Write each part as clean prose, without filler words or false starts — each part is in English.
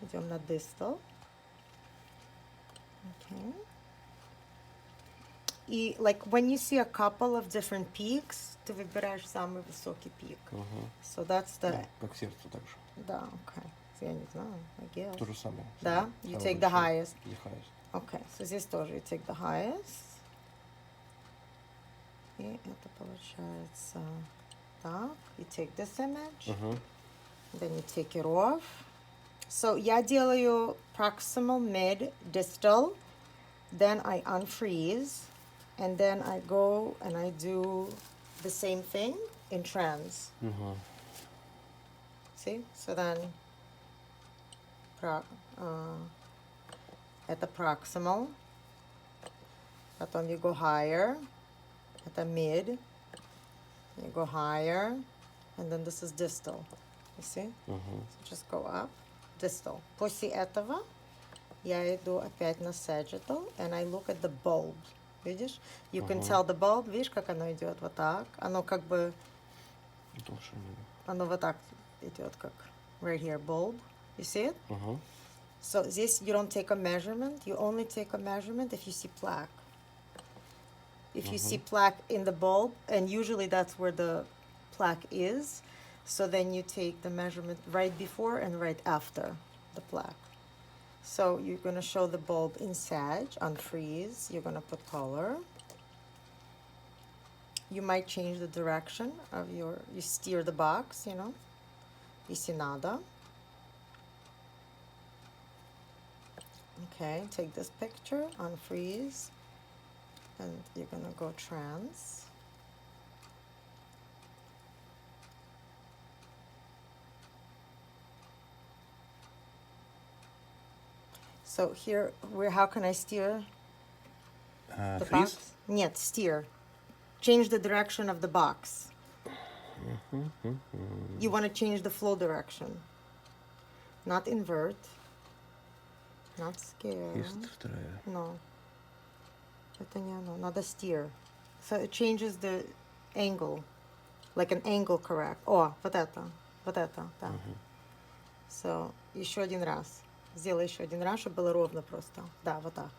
Идем на distal. Okay. И like when you see a couple of different peaks, ты выбираешь самый высокий пик. So that's the... Как сердце так же. Да, okay. Я не знаю, I guess. То же самое. Да? You take the highest. The highest. Okay, so здесь тоже you take the highest. И это получается так. You take this image. Then you take it off. So я делаю proximal, mid, distal. Then I unfreeze. And then I go and I do the same thing in trans. See? So then это proximal. Потом you go higher. Это mid. You go higher. And then this is distal. You see? So just go up. Distal. После этого я иду опять на sagittal. And I look at the bulb. Видишь? You can tell the bulb. Видишь, как оно идет? Вот так. Оно как бы... Оно вот так идет, как... Right here, bulb. You see it? So здесь you don't take a measurement. You only take a measurement if you see plaque. If you see plaque in the bulb, and usually that's where the plaque is, so then you take the measurement right before and right after the plaque. So you're going to show the bulb in sag, unfreeze. You're going to put color. You might change the direction of your, you steer the box, you know. Если надо. Okay, take this picture, unfreeze, and you're going to go trans. So here, how can I steer the Freeze? box? Нет, steer. Change the direction of the box. You want to change the flow direction. Not invert. Not scare. Есть вторая. No. Это не оно. Надо steer. So it changes the angle. Like an angle correct. О, вот это. Вот это, да. So, еще один раз. Сделай еще один раз, чтобы было ровно просто. Да, вот так.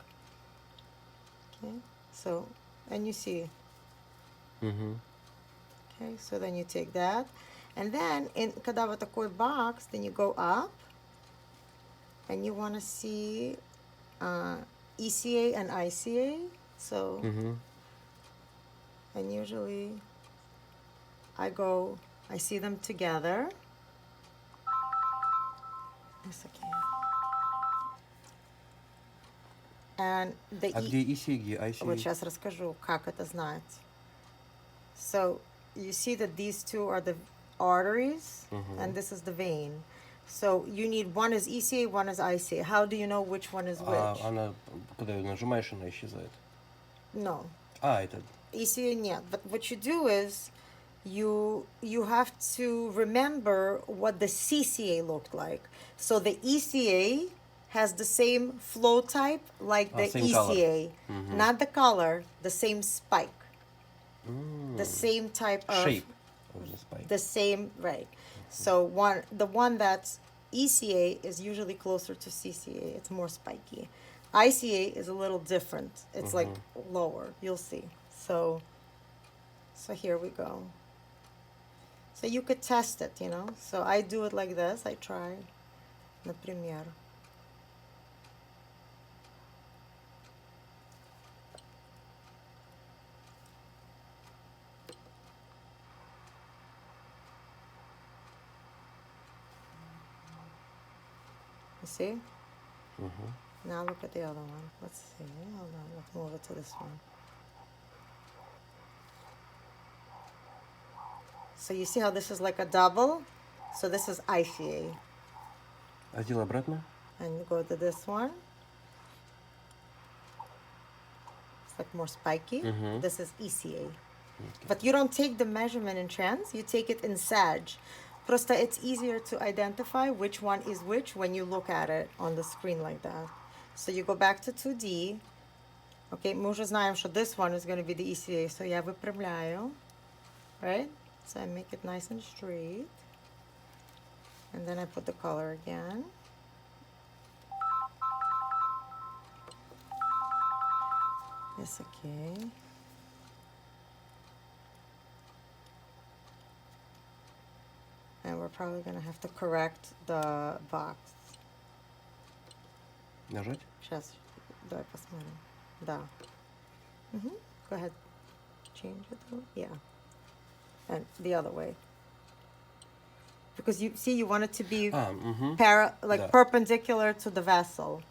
Okay. So, and you see. Okay, so then you take that. And then, когда вот такой box, then you go up. And you want to see ECA and ICA. So, and usually I see them together. Yes, I can. And the где ECA, где ICA? Вот сейчас расскажу, как это знать. So, you see that these two are the arteries, and this is the vein. So you need, one is ECA, one is ICA. How do you know which one is which? Она, когда ее нажимаешь, она исчезает. No. Это... ECA нет. But what you do is, you have to remember what the CCA looked like. So the ECA has the same flow type like the ECA. Not the color, the same spike. The same type of... Shape of the spike. The same, right. So the one that's ECA is usually closer to CCA. It's more spiky. ICA is a little different. It's like lower. You'll see. So here we go. So you could test it, you know. So I do it like this. I try. Например. You see? Now look at the other one. Let's see. Hold on. Let's move it to this one. So you see how this is like a double? So this is ICA. Один обратно. And go to this one. It's like more spiky. This is ECA. But you don't take the measurement in trans. You take it in sag. Просто it's easier to identify which one is which when you look at it on the screen like that. So you go back to 2D. Okay, мы уже знаем, что this one is going to be the ECA. So я выпрямляю. Right? So I make it nice and straight. And then I put the color again. That's okay. And we're probably gonna have to correct the box. Нажать? Сейчас, давай посмотрим. Да. Go ahead. Change it. Yeah. And the other way. Because you see, you want it to be Да. perpendicular to the vessel.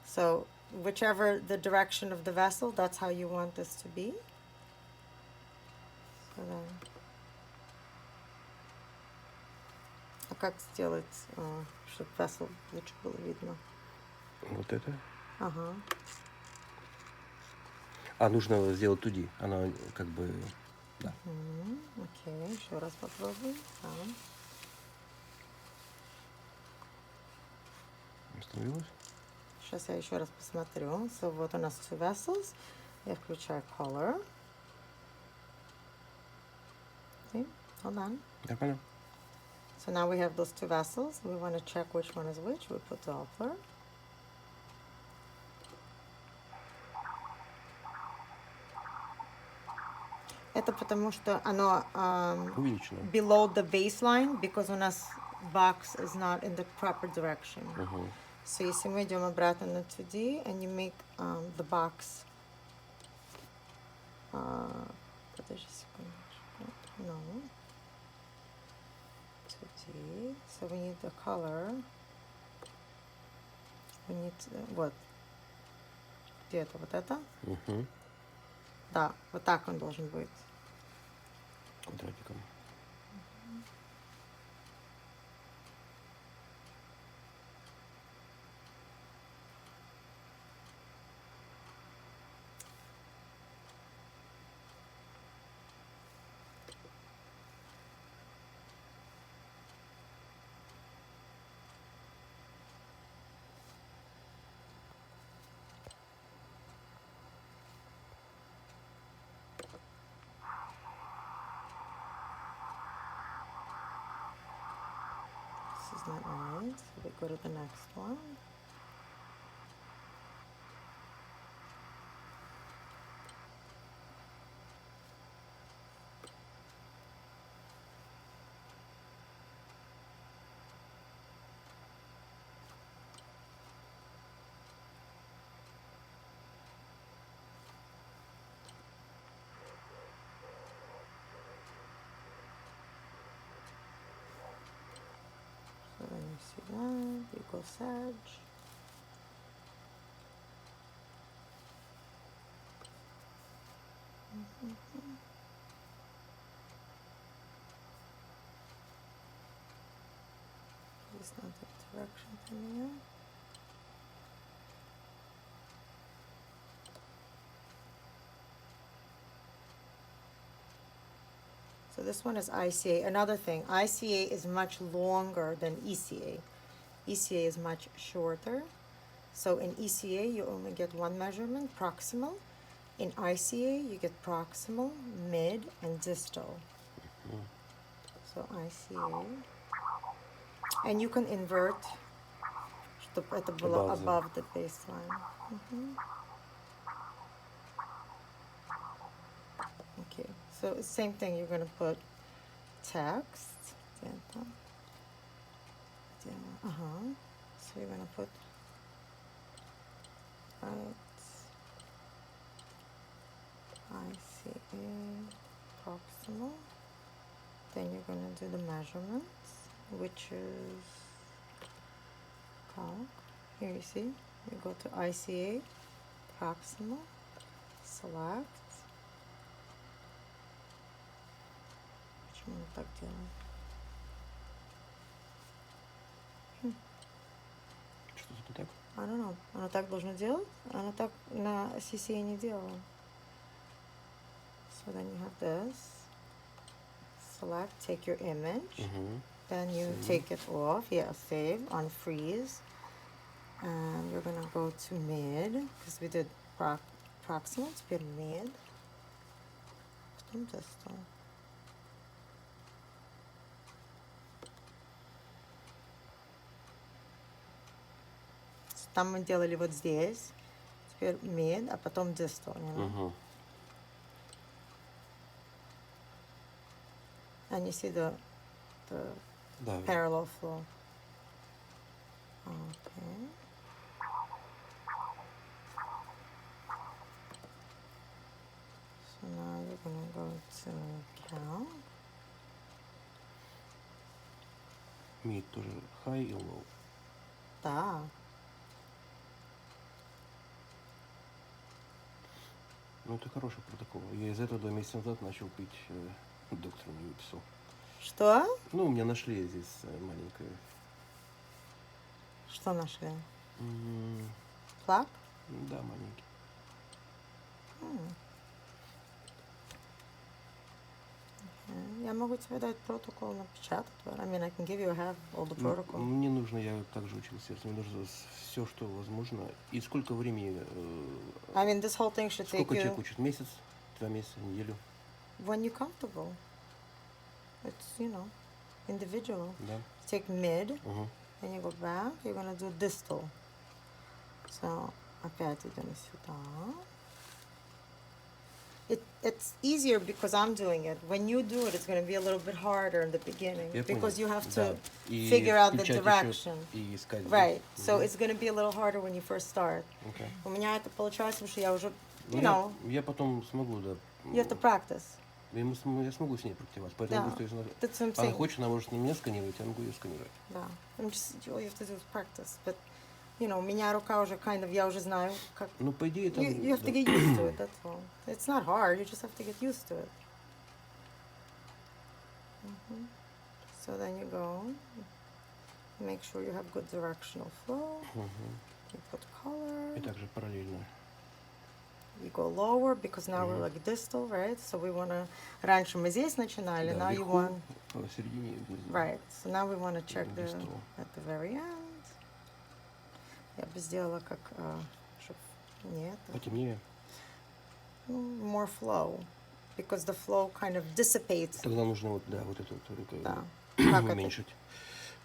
So whichever the direction of the vessel, that's how you want this to be. So then, а как сделать, чтобы vessel лучше было видно? Вот это. Ага. А, нужно сделать туди. Она как бы... Да. Окей, еще раз попробуем. Да. Остановилась? Сейчас я еще раз посмотрю. So, вот у нас two vessels. Я включаю color. See? Hold on. Нормально? So now we have those two vessels. We want to check which one is which. We put Doppler. Это потому что оно Увеличено. below the baseline, because у нас box is not in the proper direction. So если мы идем обратно на 2D, and you make the box... подожди секундочку. No. 2D. So we need the color. We need... Вот. Где это? Вот это? Да, вот так он должен быть. Квадратиком. This is not right. So we go to the next one. So then you see that, you go Sag. It's not the direction from here. So this one is ICA. Another thing, ICA is much longer than ECA. ECA is much shorter. So in ECA, you only get one measurement, proximal. In ICA, you get proximal, mid, and distal. So ICA. And you can invert at the below, above the baseline. Okay, so same thing, you're going to put text. So you're going to put ICA proximal. Then you're going to do the measurements, which is calc. Here you see, you go to ICA proximal, select. Почему оно так делает? Что тут так? I don't know. Оно так должно делать? Оно так на CCA не делало. So then you have this. Select, take your image. Then you take it off. Yeah, save on freeze. And you're going to go to mid, because we did proximal, теперь mid. Потом distal. Там мы делали вот здесь. теперь mid, а потом distal, you know? Угу. And you see the Да. parallel flow. Okay. So now you're gonna go to count. Mid тоже high и low. Да. Ну, это хороший протокол. Я из этого 2 месяца назад начал пить, доктор мне выписал. Что? Ну, у меня нашли здесь маленькое. Что нашли? М, Плак? Да, маленький. Я могу тебе дать протокол напечатать. I mean, I can give you all the protocol. Мне нужно, я также учил сердце, мне нужно все, что возможно. И сколько времени? I mean, this whole thing should take Сколько you человек учит? Месяц? 2 месяца? Неделю? when you're comfortable. It's, individual. Да. Take mid, Угу. then you go back. You're gonna do distal. So, опять идем сюда. It's easier because I'm doing it. When you do it, it's going to be a little bit harder in the beginning Я because понял. you have Да. to И figure out the включать еще direction. и искать. Right. здесь. So Мгм. it's going to be a little harder when you first start. Okay. У меня это получается, потому что я уже, Ну, you know, я потом смогу, да. you have to practice. Я смогу с ней практиковать. Поэтому Да. просто если That's what I'm она saying. хочет, она может на меня сканировать, я могу ее сканировать. Да. All you have to do is practice. But, у меня рука уже я уже знаю, как. Ну, по идее, там... You have to get used to it, that's all. It's not hard, you just have to get used to it. So then you go, make sure you have good directional flow. You put color. И также параллельно. You go lower because now we're like distal, right? So we want to. Раньше мы здесь начинали, Да, now you вверху, want. посередине и внизу. Right. So now we want to check Distal. at the very end. Я бы сделала как, чтоб нет. Потемнее. More flow, because the flow kind of dissipates. Тогда нужно вот, да, вот это вот только Да. Как это? уменьшить.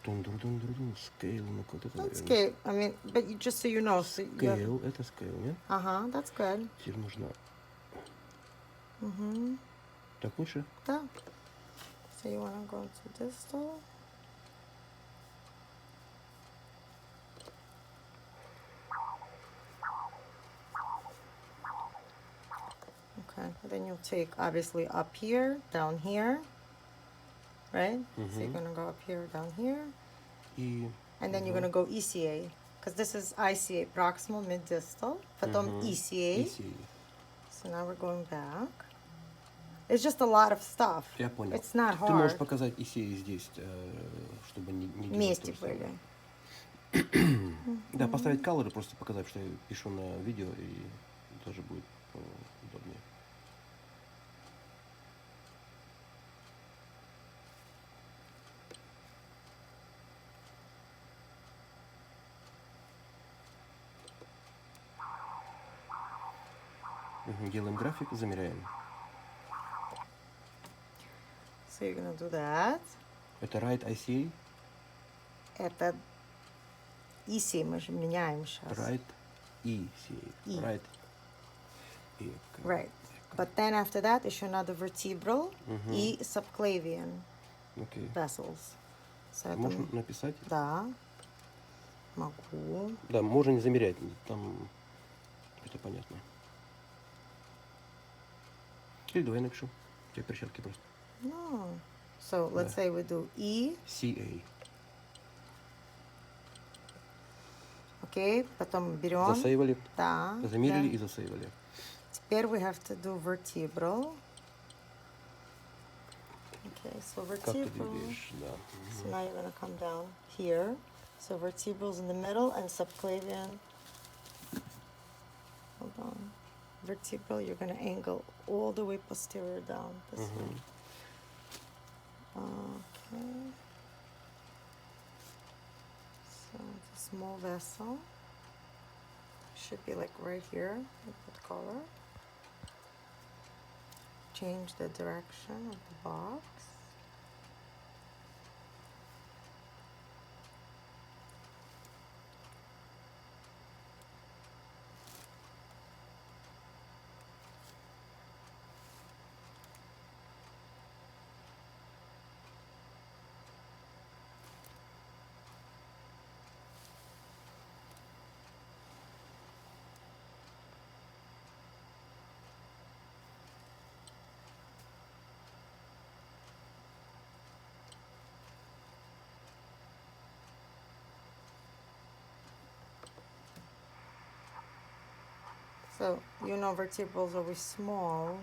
Тун-дун-дун-дун-дун. Scale, ну-ка, вот это, That's наверное. okay. I mean, but just so you know. So Scale, это scale, нет? That's good. Теперь нужно... Так лучше? Да. So you want to go to distal. Okay. Then you'll take obviously up here, down here, right? So you're gonna go up here, down here, И... and then you're gonna go ECA, because this is ICA, proximal mid distal, потом ECA. ECA. So now we're going back. It's just a lot of stuff. Я понял. It's not Ты можешь hard. показать ECA здесь, чтобы не делать Вместе то же самое. были. Да, поставить color и просто показать, что я пишу на видео, и тоже будет удобнее. Делаем график, замеряем. So you're gonna do that. Это right ICA, Это ECA мы же меняем сейчас. right ECA, E. right. Right. But then after that еще надо vertebral и subclavian Окей. vessels. So это Можно написать? Да. Могу. Да, можно не замерять, там это понятно. Или давай напишу. У тебя перчатки просто. No. So let's Да. say we do E. CA. Окей. Потом берем. Засейвали, Да. замерили да. и засейвали. Теперь we have to do vertebral. Okay, so Как ты vertebral. двигаешь? Да. So now you're going to come down here. So vertebral's in the middle and subclavian. Hold on. Vertebral, you're going to angle all the way posterior down this way. Okay. So it's a small vessel. Should be like right here. You put color. Change the direction of the box. So, you know vertebral is always small.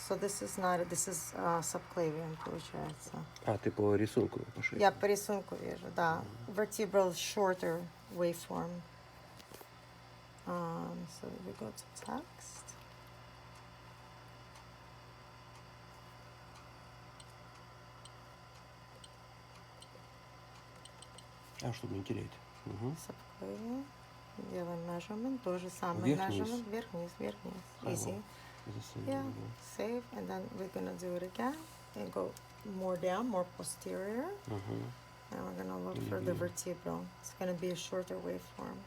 So this is not, this is subclavian, получается. А, ты по рисунку по шее. Я по рисунку вижу, да. Vertebral shorter waveform. So we go to text. А, чтобы не тереть. Угу. Subclavian. Делаем measurement. То же самое Вверх-вниз. measurement. Вверх-вниз, вверх-вниз. Easy. Yeah. Save. And then we're going to do it again. And go more down, more posterior. Угу. And we're going to look for the vertebral. It's going to be a shorter waveform.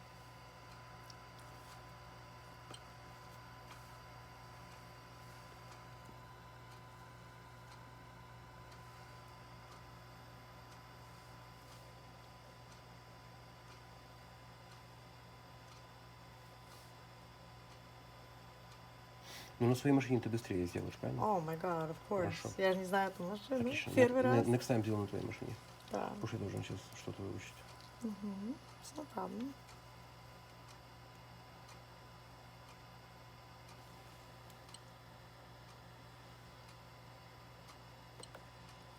Ну, на своей машине ты быстрее сделаешь, правильно? Oh my god, of course. Хорошо. Я же не знаю эту машину. Отлично. Первый раз. Next time сделаю на твоей машине. Да. Потому что я должен сейчас что-то выучить. It's no problem.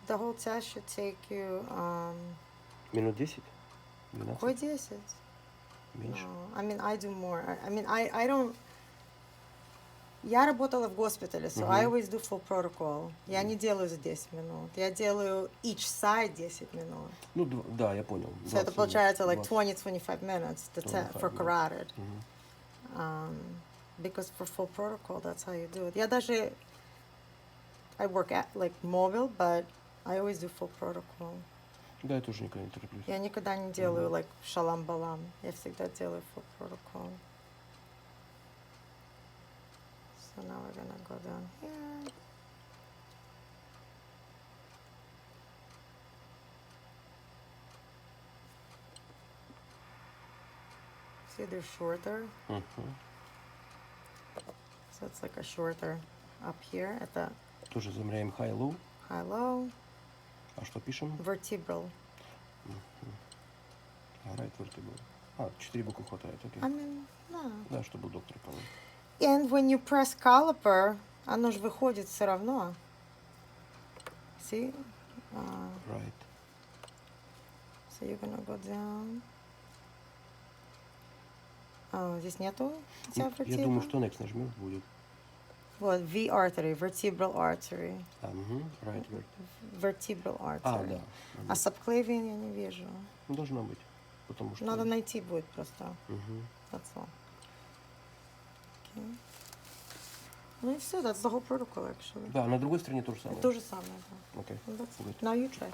The whole test should take you Минут 10? 12? какой 10? Меньше? No, I mean, I do more. I mean, I don't... Я работала в госпитале, so I always do full protocol. Я не делаю за 10 минут. Я делаю each side 10 минут. Ну, да, я понял. So это получается like 20. 20-25 minutes for 25 carotid. Мгм. Because for full protocol, that's how you do it. Я даже... I work at like mobile, but I always do full protocol. Да, я тоже никогда не тороплюсь. Я никогда не делаю like шалам-балам. Я всегда делаю full protocol. So now we're gonna go down here. See, they're shorter. Мгм. So it's like a shorter up here at the Тоже замеряем high-low. high-low. А что пишем? Vertebral. Right vertebral. А, 4 буквы хватает, окей. I mean, no. Да, чтобы доктор понял. And when you press caliper, оно же выходит все равно. See? Right. So you're gonna go down. Здесь нету у тебя Я думаю, vertebral? что next нажмешь будет. Вот, V artery, vertebral artery. А, угу. Right Vertebral А, artery. да. А subclavian я не вижу. Ну, должна быть. Потому что... Надо найти будет просто. Мгм. That's all. Okay. Ну и все, that's the whole protocol actually. Да, на другой стороне то же самое. То же самое, да. Окей. That's Good. Now you try.